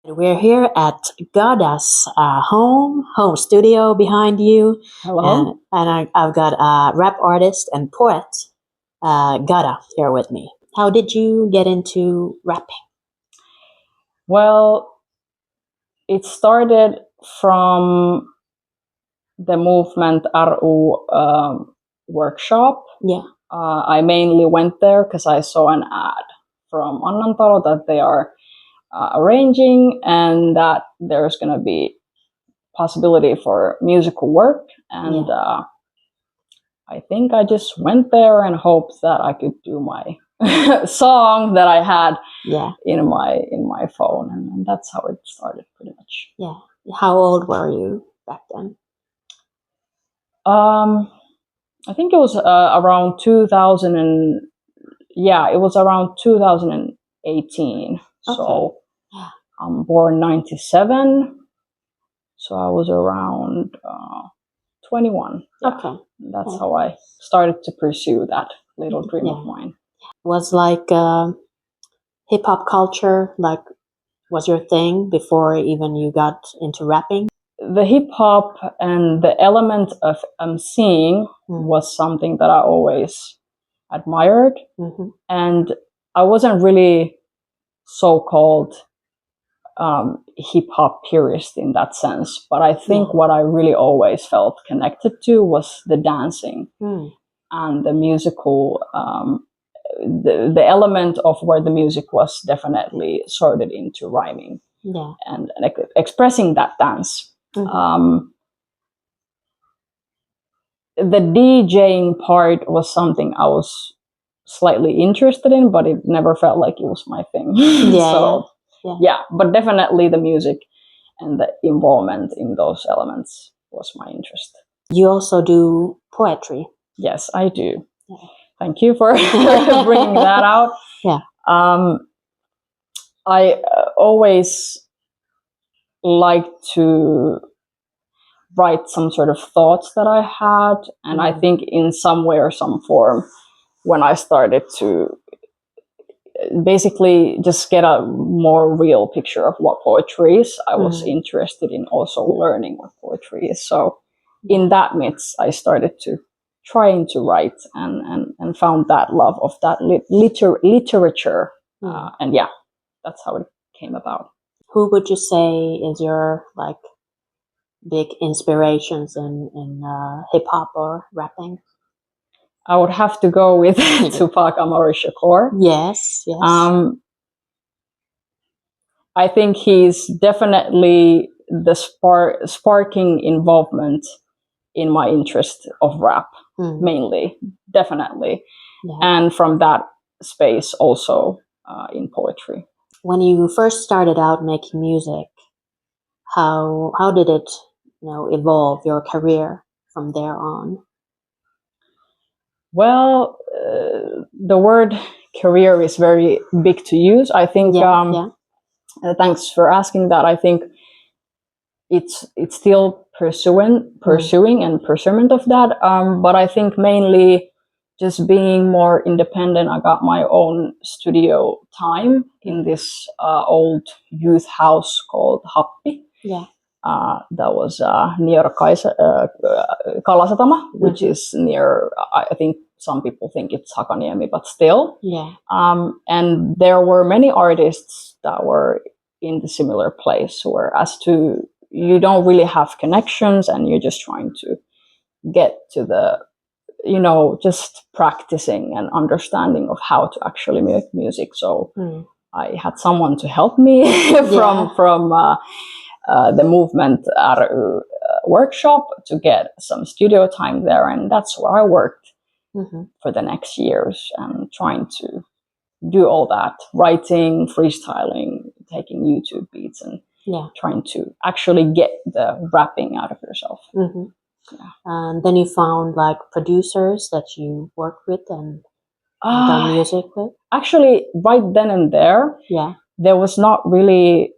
We're here at GADA's home studio behind you, Hello. I've got a rap artist and poet, GADA, here with me. How did you get into rapping? Well, it started from the movement RU workshop. Yeah, I mainly went there because I saw an ad from Annantalo that they are arranging and that there's going to be possibility for musical work. And I think I just went there and hoped that I could do my song that I had yeah, in my phone, and that's how it started pretty much. yeah. How old were you back then? I think it was around 2000 it was around 2018. So Yeah. I'm born 97, so I was around 21. Yeah. Okay. That's Yeah. how I started to pursue that little dream of mine. Was like hip hop culture was your thing before even you got into rapping? The hip hop and the element of emceeing was something that I always admired. Mm-hmm. And I wasn't really so-called hip hop purist in that sense, but I think what I really always felt connected to was the dancing and the musical, the element of where the music was definitely sorted into rhyming and expressing that dance. The DJing part was something I was slightly interested in, but it never felt like it was my thing. But definitely the music and the involvement in those elements was my interest. You also do poetry. Yes, I do. Yeah. Thank you for bringing that out. Yeah. I always like to write some sort of thoughts that I had, and I think in some way or some form, when I started to basically just get a more real picture of what poetry is, I was interested in also learning what poetry is. So in that midst, I started to trying to write and found that love of that literature. And that's how it came about. Who would you say is your big inspirations in hip hop or rapping? I would have to go with Tupac Amaru Shakur. Yes. I think he's definitely the sparking involvement in my interest of rap, mainly, definitely. Yeah. And from that space also in poetry. When you first started out making music, how did it evolve your career from there on? Well, the word career is very big to use. I think thanks for asking that. I think it's still pursuing and pursuit of that. But I think mainly just being more independent. I got my own studio time in this old youth house called Happi. Yeah. That was near Kalasatama, which is near, I think some people think it's Hakaniemi, but still. Yeah. And there were many artists that were in the similar place, whereas you don't really have connections and you're just trying to get to the, just practicing and understanding of how to actually make music. So I had someone to help me from the movement workshop to get some studio time there, and that's where I worked for the next years and trying to do all that, writing, freestyling, taking YouTube beats, and trying to actually get the rapping out of yourself. And then you found producers that you work with and done music with? Actually, right then and there, there was not really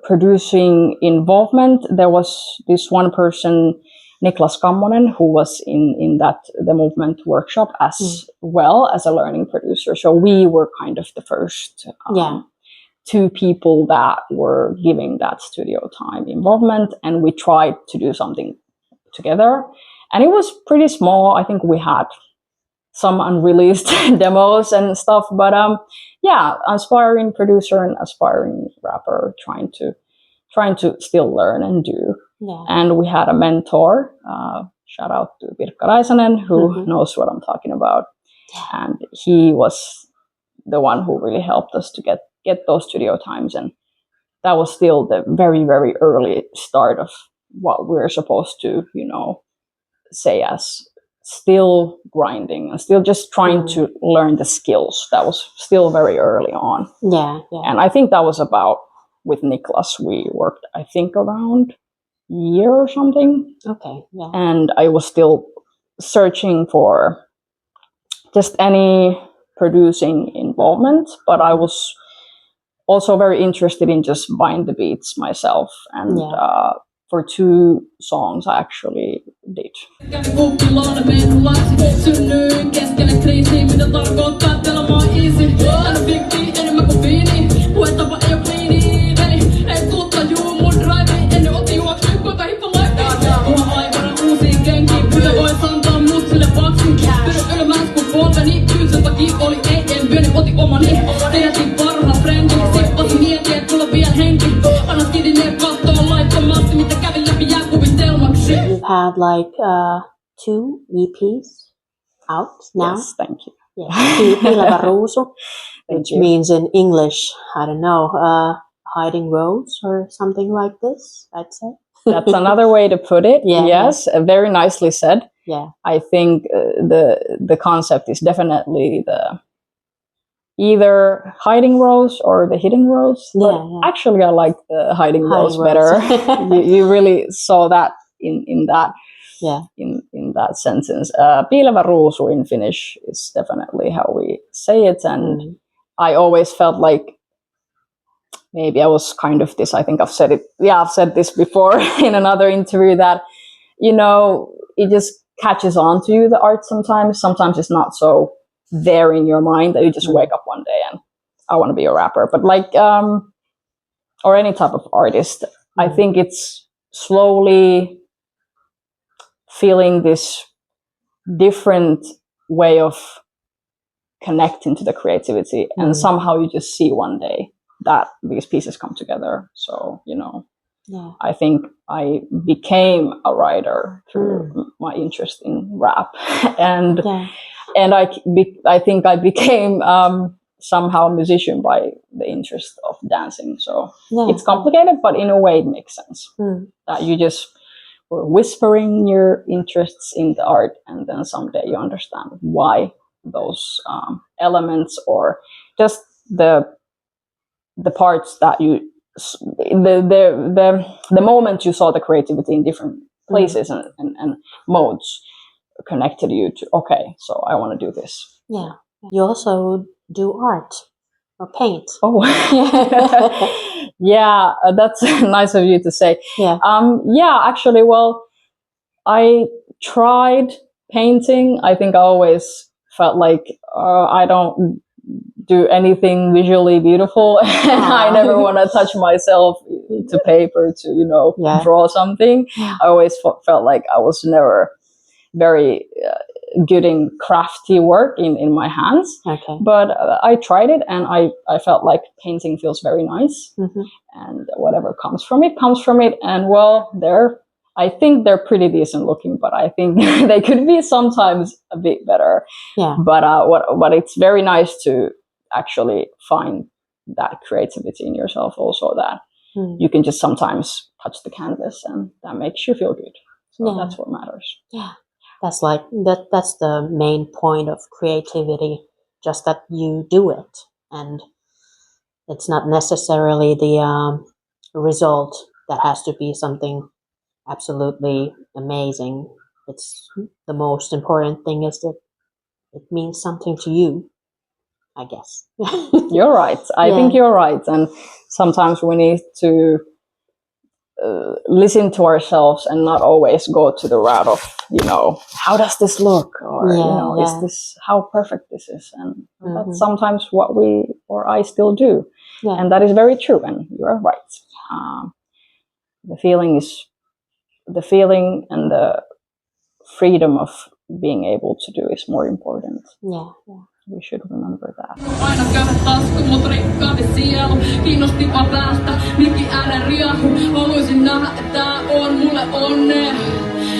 producing involvement. There was this one person, Niklas Kammonen, who was in the movement workshop as well as a learning producer. So we were kind of the first two people that were giving that studio time involvement, and we tried to do something together. And it was pretty small. I think we had some unreleased demos and stuff, but yeah, aspiring producer and aspiring rapper, trying to still learn and do. Yeah. And we had a mentor, shout out to Pirkka Raisanen, who knows what I'm talking about. And he was the one who really helped us to get those studio times. And that was still the very, very early start of what we're supposed to, say as still grinding and still just trying to learn the skills. That was still very early on. Yeah. And I think that was about, with Niklas, we worked, I think, around a year or something. Okay. Yeah. And I was still searching for just any producing involvement, but I was also very interested in just buying the beats myself. And for 2 songs I actually did. You've had like 2 EPs out now. Yes, thank you. Yeah, Piilevä ruusu, which means in English, I don't know, hiding rose or something like this, I'd say. That's another way to put it. Yeah, yes, very nicely said. Yeah. I think the concept is definitely the either hiding rose or the hidden rose. Yeah. Actually, I like the hiding rose better. you really saw that in that. Yeah. In that sentence. Piilevä ruusu in Finnish is definitely how we say it. And I always felt like maybe I was kind of this, I think I've said it. Yeah, I've said this before in another interview that, it just catches on to you, the art sometimes. Sometimes it's not so there in your mind that you just wake up one day and I want to be a rapper. But like, or any type of artist, I think it's slowly feeling this different way of connecting to the creativity, and somehow you just see one day that these pieces come together. So I think I became a writer through my interest in rap, and I think I became somehow a musician by the interest of dancing. So it's complicated, but in a way it makes sense that you just were whispering your interests in the art, and then someday you understand why those elements, or just the parts that you the moment you saw the creativity in different places and modes connected you to, okay, so I want to do this. Yeah. You also do art or paint. Oh, yeah, that's nice of you to say. Yeah. Actually, well, I tried painting. I think I always felt like I don't do anything visually beautiful. I never want to touch myself to paper to, draw something. I always felt like I was never very good in crafty work in my hands. Okay. But I tried it, and I felt like painting feels very nice. And whatever comes from it. And well, I think they're pretty decent looking, but I think they could be sometimes a bit better. Yeah. But it's very nice to actually find that creativity in yourself also, that you can just sometimes touch the canvas and that makes you feel good. So that's what matters. Yeah. That's like that's the main point of creativity, just that you do it, and it's not necessarily the result that has to be something absolutely amazing. It's the most important thing is that it means something to you, I guess. You're right. I think you're right. And sometimes we need to listen to ourselves and not always go to the route of, how does this look? Or, is this how perfect this is? And that's sometimes what we or I still do. Yeah. And that is very true, and you are right. The feeling and the freedom of being able to do is more important. Yeah. We should remember that. Aina käydä tasku, mut rikkaampi sielu. Kiinnostipa päästä, mikki ääneen riahu. Haluaisin nähdä, että tää on mulle onne.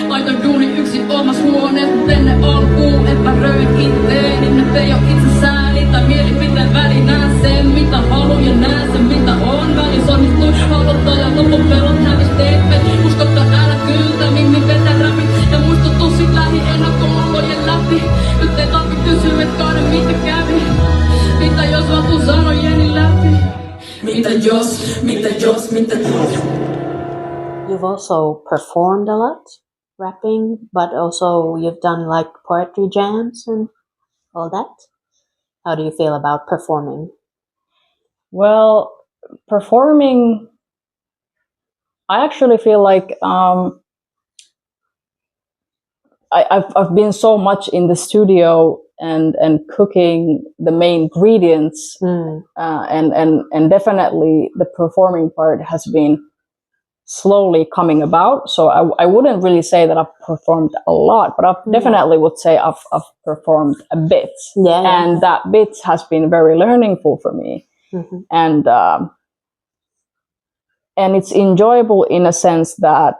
Laitoin duuni yksi omas huoneet, mut ennen alkuun epäröin itteeni. Nyt ei oo itse sääli tai mielipiteen väli. Näen sen mitä haluun ja näen sen mitä on. Välis onnistuin halottaa ja lopun pelot hävis teipet. Uskottaa älä kyltä, mimmi vetää räpit. Ja muistuttuu sit lähi ennakkoolojen läpi. Nyt ei tarvi kysyä, et kaada mitä kävi. Mitä jos vatu sanojeni läpi. Mitä jos. You've also performed a lot, rapping, but also you've done like poetry jams and all that. How do you feel about performing? Well, performing, I actually feel like I've been so much in the studio and cooking the main ingredients, and definitely the performing part has been slowly coming about. So I wouldn't really say that I've performed a lot, but I definitely would say I've performed a bit. And that bit has been very learningful for me. Mm-hmm. And it's enjoyable in a sense that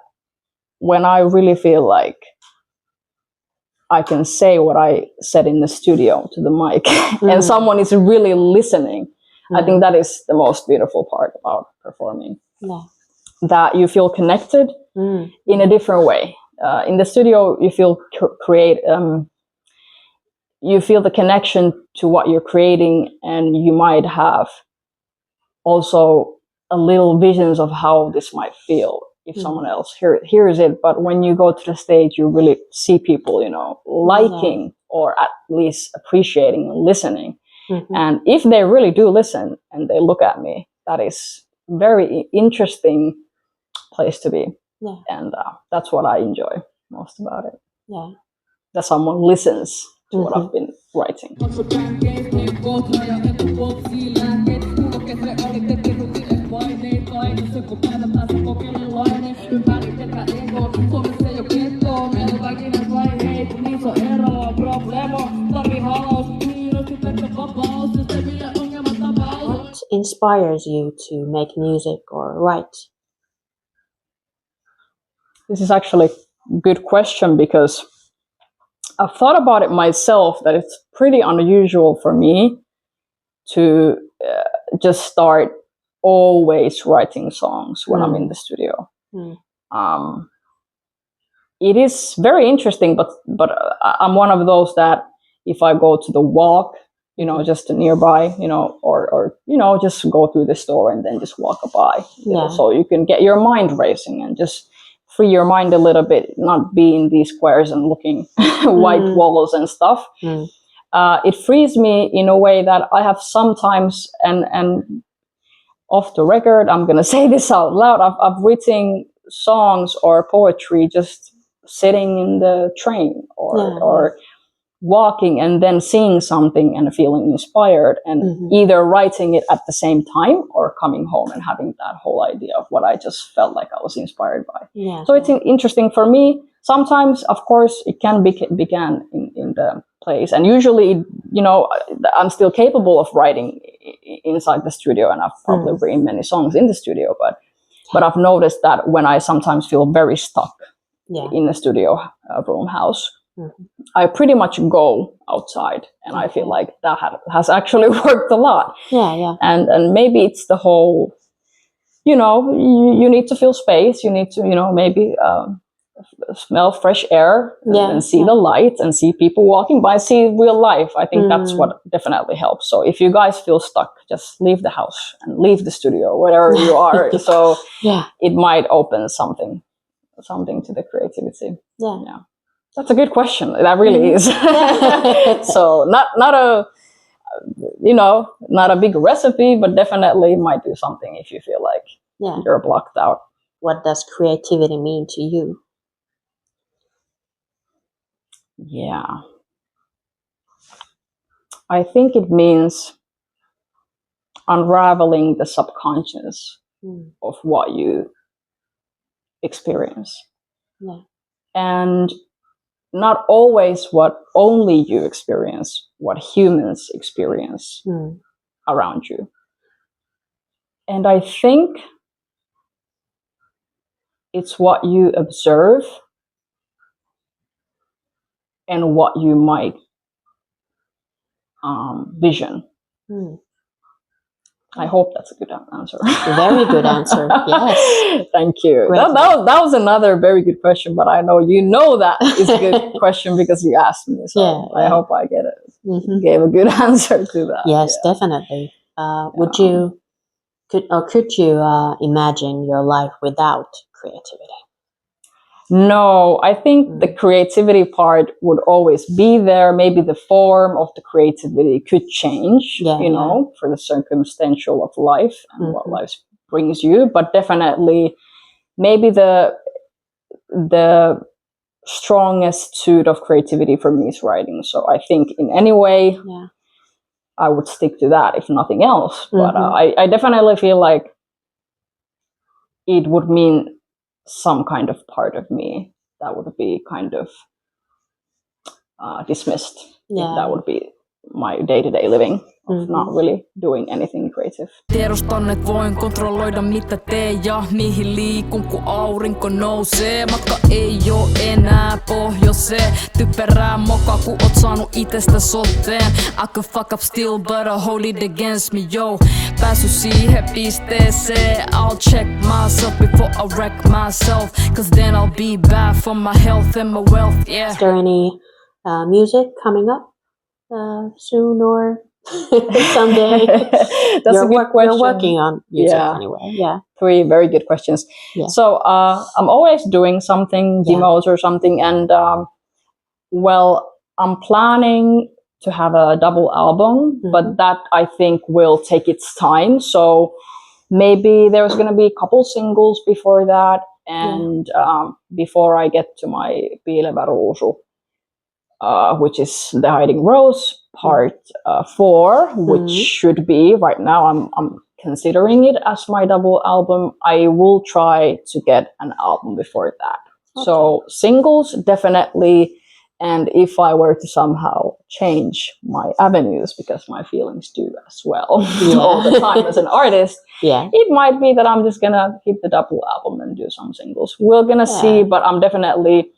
when I really feel like I can say what I said in the studio to the mic and someone is really listening, I think that is the most beautiful part about performing. Yeah. That you feel connected in a different way. In the studio, you feel you feel the connection to what you're creating, and you might have also a little visions of how this might feel if someone else hears it. But when you go to the stage, you really see people, liking or at least appreciating and listening. Mm-hmm. And if they really do listen and they look at me, that is very interesting place to be. Yeah. And that's what I enjoy most about it. Yeah. That someone listens to what I've been writing. What inspires you to make music or write? This is actually a good question, because I've thought about it myself, that it's pretty unusual for me to just start always writing songs when I'm in the studio. It is very interesting, but I'm one of those that if I go to the walk, just nearby, or just go through the store and then just walk by, so you can get your mind racing and just free your mind a little bit, not be in these squares and looking white walls and stuff. It frees me in a way that I have sometimes, and off the record, I'm going to say this out loud, I've written songs or poetry just sitting in the train or walking and then seeing something and feeling inspired, and either writing it at the same time or coming home and having that whole idea of what I just felt like I was inspired by. Yeah. So it's interesting for me. Sometimes, of course, it can begin in the place, and usually, I'm still capable of writing inside the studio, and I've probably written many songs in the studio, but I've noticed that when I sometimes feel very stuck in the studio room house, I pretty much go outside, and I feel like that has actually worked a lot. Yeah. And maybe it's the whole, you need to feel space. You need to, maybe smell fresh air and see the light and see people walking by, see real life. I think that's what definitely helps. So if you guys feel stuck, just leave the house and leave the studio, wherever you are. So it might open something to the creativity. Yeah. That's a good question. That really is. So not a big recipe, but definitely might do something if you feel like you're blocked out. What does creativity mean to you? Yeah. I think it means unraveling the subconscious Mm. of what you experience. Yeah. And not always what only you experience, what humans experience Mm. around you. And I think it's what you observe and what you might vision. Mm. I hope that's a good answer. Very good answer. Yes. Thank you. Great. That was another very good question, but I know that is a good question because you asked me. So Yeah, I yeah. hope I Mhm. gave a good answer to that. Yes, Yeah. definitely. Would you could you imagine your life without creativity? No, I think the creativity part would always be there. Maybe the form of the creativity could change, Yeah, you know, for the circumstantial of life and what life brings you. But definitely, maybe the strongest suit of creativity for me is writing. So I think in any way, Yeah. I would stick to that if nothing else. But I definitely feel like it would mean some kind of part of me that would be kind of dismissed if that would be my day-to-day living of not really doing anything creative. Tiedostan, et voin kontrolloida mitä teen ja mihin liikun kun aurinko nousee. Matka ei oo enää pohjoiseen. Typerää moka kun oot saanut itestä soteen. I could fuck up still but I hold it against me, yo. Päässyt siihen pisteeseen. I'll check myself before I wreck myself. Cause then I'll be bad for my health and my wealth, yeah. Is there any music coming up soon or someday? That's a good question. You're working on music Yeah. anyway. Yeah. 3 very good questions. Yeah. So I'm always doing something, demos or something, and well, I'm planning to have a double album, but that I think will take its time. So maybe there's going to be a couple singles before that, and before I get to my Piilevä Ruusu, which is The Hiding Rose part 4, which should be right now. I'm considering it as my double album. I will try to get an album before that. Okay. So singles definitely, and if I were to somehow change my avenues, because my feelings do as well all the time as an artist, it might be that I'm just gonna keep the double album and do some singles. We're gonna see, but I'm definitely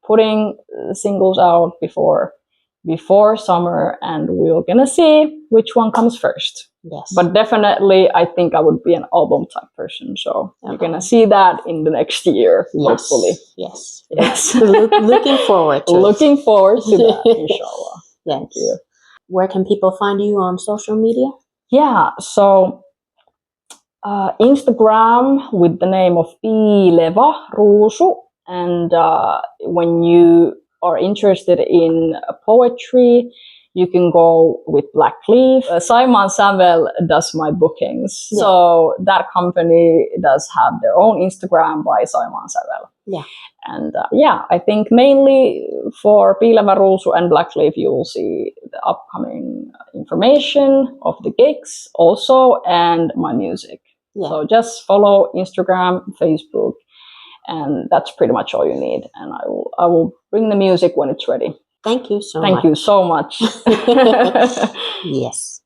putting singles out before summer, and we're gonna see which one comes first. Yes. But definitely, I think I would be an album type person. So you're gonna see that in the next year, hopefully. Yes. Yes. Looking forward to Looking forward to that, inshallah. Yes. Thank you. Where can people find you on social media? Yeah, so Instagram with the name of Piilevä Ruusu. And when you are interested in poetry, you can go with Black Leaf. Simon Samuel does my bookings. Yeah. So that company does have their own Instagram by Simon Samuel. Yeah. And I think mainly for Piilevä Ruusu and Black Leaf, you will see the upcoming information of the gigs also and my music. Yeah. So just follow Instagram, Facebook, and that's pretty much all you need. And I will bring the music when it's ready. Thank you so much. Thank you so much. Yes.